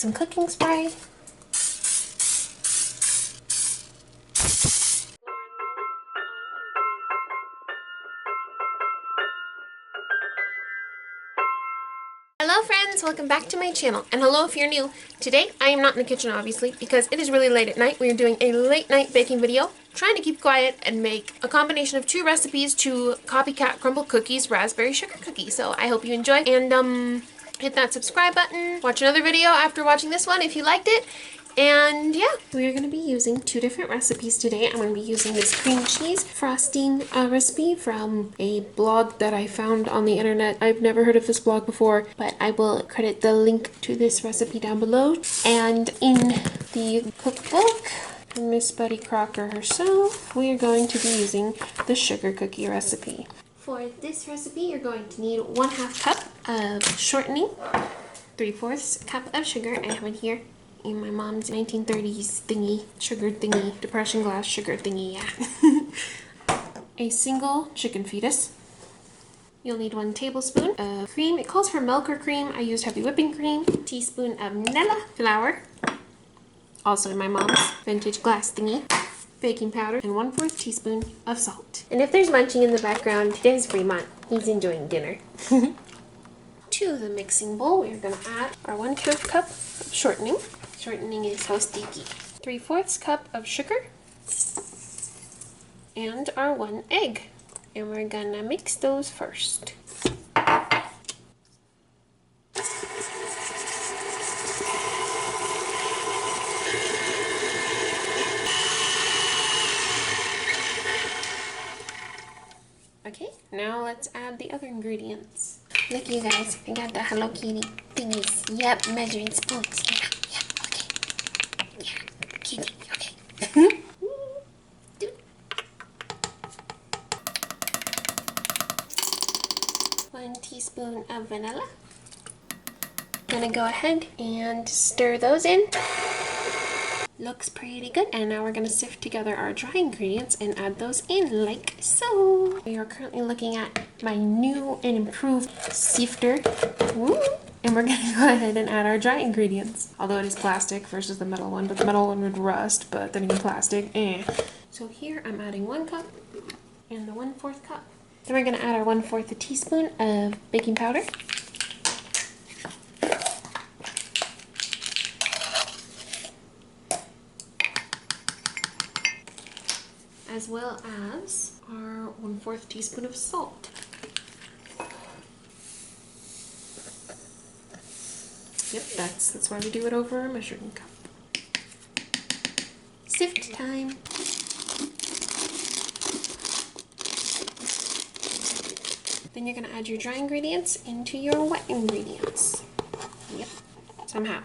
some cooking spray. Hello friends, welcome back to my channel, and hello if you're new. Today I am not in the kitchen obviously because it is really late at night. We are doing a late night baking video, trying to keep quiet and make a combination of two recipes to Copycat Crumbl cookies, raspberry sugar cookies. So I hope you enjoy, and hit that subscribe button, watch another video after watching this one if you liked it. And yeah, we are going to be using two different recipes today. I'm going to be using this cream cheese frosting recipe from a blog that I found on the internet. I've never heard of this blog before, but I will credit the link to this recipe down below. And in the cookbook, Miss Betty Crocker herself, we are going to be using the sugar cookie recipe. For this recipe, you're going to need 1/2 cup of shortening, 3/4 cup of sugar. I have it here in my mom's 1930s thingy, sugar thingy, depression glass sugar thingy, yeah. A single chicken fetus. You'll need 1 tablespoon of cream. It calls for milk or cream. I used heavy whipping cream. A teaspoon of vanilla flour, also in my mom's vintage glass thingy. Baking powder, and 1/4 teaspoon of salt. And if there's munching in the background, there's Fremont. He's enjoying dinner. To the mixing bowl, we're going to add our 1/4 cup of shortening. Shortening is so sticky. 3/4 cup of sugar. And our 1 egg. And we're going to mix those first. Okay, now let's add the other ingredients. Look you guys, I got the Hello Kitty thingies. Yep, measuring spoons. Yeah, okay. Yeah, kitty, okay. 1 teaspoon of vanilla. Gonna go ahead and stir those in. Looks pretty good. And now we're going to sift together our dry ingredients and add those in like so. We are currently looking at my new and improved sifter. Woo! And we're going to go ahead and add our dry ingredients. Although it is plastic versus the metal one, but the metal one would rust, but then again plastic, eh. So here I'm adding 1 cup and the 1/4 cup. Then we're going to add our 1/4 teaspoon of baking powder. As well as our 1/4 teaspoon of salt. Yep, that's why we do it over a measuring cup. Sift time. Then you're gonna add your dry ingredients into your wet ingredients. Yep, somehow.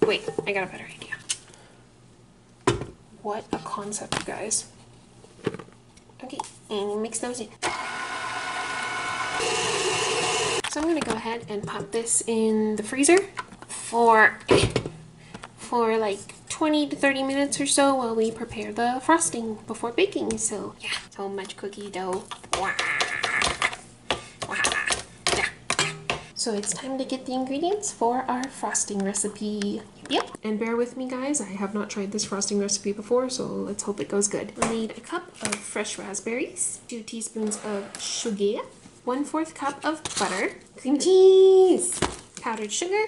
Wait, I got a better idea. What a concept, you guys. Okay, and you mix those in. So I'm going to go ahead and pop this in the freezer for like 20 to 30 minutes or so while we prepare the frosting before baking. So yeah, so much cookie dough. So it's time to get the ingredients for our frosting recipe. Yep. And bear with me guys, I have not tried this frosting recipe before, so let's hope it goes good. We'll need a cup of fresh raspberries, 2 teaspoons of sugar, 1/4 cup of butter, cream cheese, powdered sugar,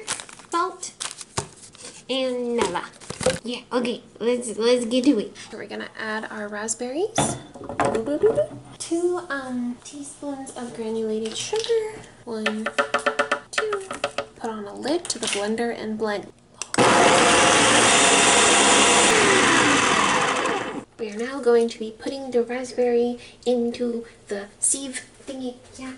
salt, and vanilla. Yeah, okay, let's get to it. So we're gonna add our raspberries. 2 teaspoons of granulated sugar. 1, 2. Put on a lid to the blender and blend. We are now going to be putting the raspberry into the sieve thingy. Yeah.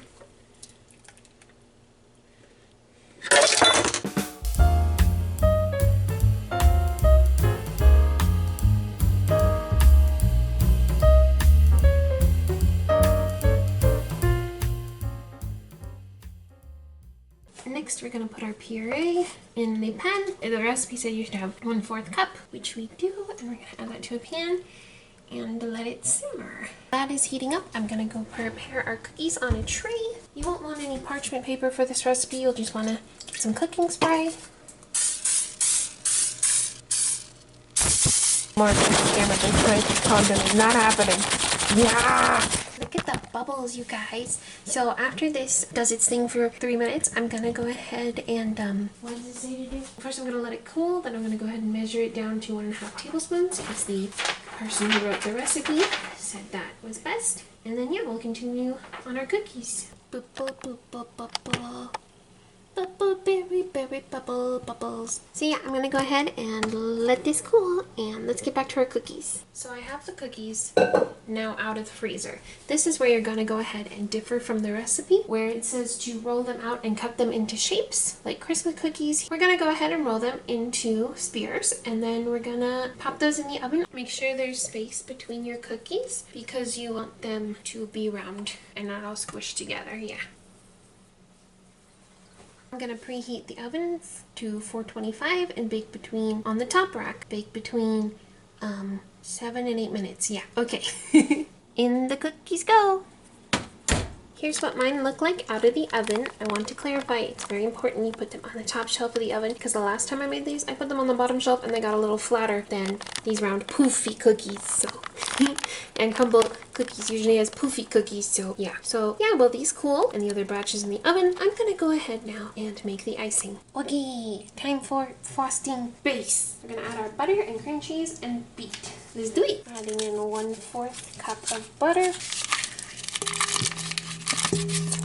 Next, we're going to put our puree in the pan. The recipe said you should have 1/4 cup, which we do, and we're going to add that to a pan and let it simmer. That is heating up. I'm going to go prepare our cookies on a tray. You won't want any parchment paper for this recipe. You'll just want to get some cooking spray. More camera than my content is not happening. Yeah! Look at the bubbles, you guys. So after this does its thing for 3 minutes, I'm gonna go ahead and, what does it say to do? First I'm gonna let it cool, then I'm gonna go ahead and measure it down to 1.5 tablespoons, because the person who wrote the recipe said that was best. And then yeah, we'll continue on our cookies. Boop, boop, boop, boop, boop, boop. Bubble, berry, berry, bubble, bubbles. So yeah, I'm gonna go ahead and let this cool, and let's get back to our cookies. So I have the cookies now out of the freezer. This is where you're gonna go ahead and differ from the recipe, where it says to roll them out and cut them into shapes, like Christmas cookies. We're gonna go ahead and roll them into spheres, and then we're gonna pop those in the oven. Make sure there's space between your cookies, because you want them to be round and not all squished together, yeah. I'm going to preheat the oven to 425 and bake between, on the top rack, bake between 7 and 8 minutes. Yeah, okay. In the cookies go! Here's what mine look like out of the oven. I want to clarify, it's very important you put them on the top shelf of the oven, because the last time I made these, I put them on the bottom shelf and they got a little flatter than these round poofy cookies, so. And Crumbl cookies usually has poofy cookies, so yeah. So yeah, while these cool and the other batch is in the oven, I'm gonna go ahead now and make the icing. Okay, time for frosting base. We're gonna add our butter and cream cheese and beat. Let's do it. Adding in 1/4 cup of butter.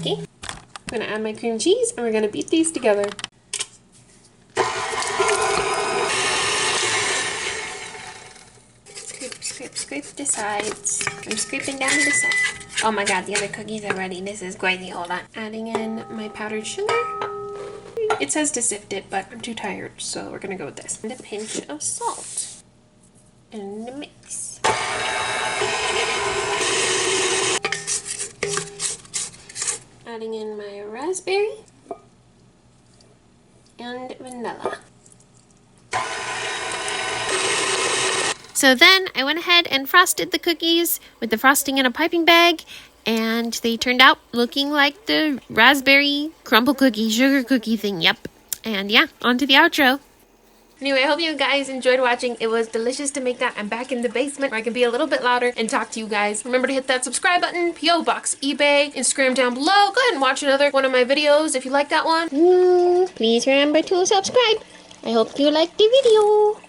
Okay, I'm gonna add my cream cheese and we're gonna beat these together. Scrape the sides. I'm scraping down to the side. Oh my god, the other cookies are ready. This is crazy. Hold on. Adding in my powdered sugar. It says to sift it, but I'm too tired, so we're gonna go with this. And a pinch of salt. And the mix. Adding in my raspberry. And vanilla. So then I went ahead and frosted the cookies with the frosting in a piping bag, and they turned out looking like the raspberry crumble cookie, sugar cookie thing, yep. And yeah, on to the outro. Anyway, I hope you guys enjoyed watching. It was delicious to make that. I'm back in the basement where I can be a little bit louder and talk to you guys. Remember to hit that subscribe button, P.O. Box, eBay, Instagram down below. Go ahead and watch another one of my videos if you like that one. Please remember to subscribe. I hope you liked the video.